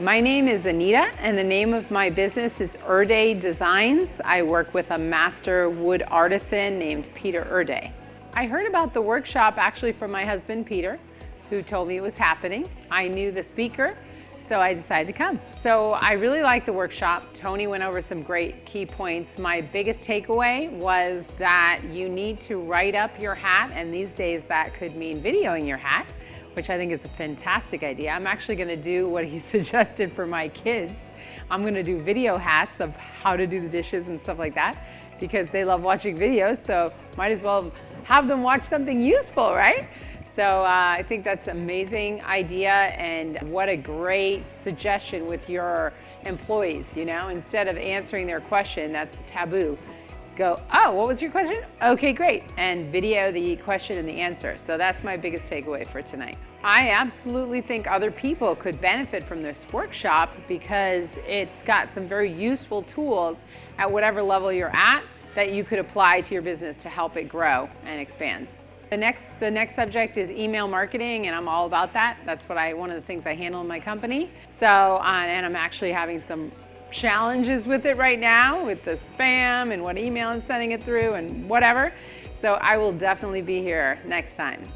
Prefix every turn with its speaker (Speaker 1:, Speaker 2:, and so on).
Speaker 1: My name is Anita, and the name of my business is Erde Designs. I work with a master wood artisan named Peter Erde. I heard about the workshop actually from my husband, Peter, who told me it was happening. I knew the speaker, so I decided to come. So I really liked the workshop. Tony went over some great key points. My biggest takeaway was that you need to write up your hat, and these days that could mean videoing your hat, which I think is a fantastic idea. I'm actually gonna do what he suggested for my kids. I'm gonna do video hats of how to do the dishes and stuff like that, because they love watching videos, so might as well have them watch something useful, right? So I think that's an amazing idea, and what a great suggestion with your employees, you know? Instead of answering their question, that's taboo. Go, oh, what was your question? Okay, great. And video the question and the answer. So that's my biggest takeaway for tonight. I absolutely think other people could benefit from this workshop because it's got some very useful tools at whatever level you're at that you could apply to your business to help it grow and expand. The next subject is email marketing, and I'm all about that. That's one of the things I handle in my company. So, and I'm actually having some challenges with it right now with the spam and what email is sending it through and whatever. So I will definitely be here next time.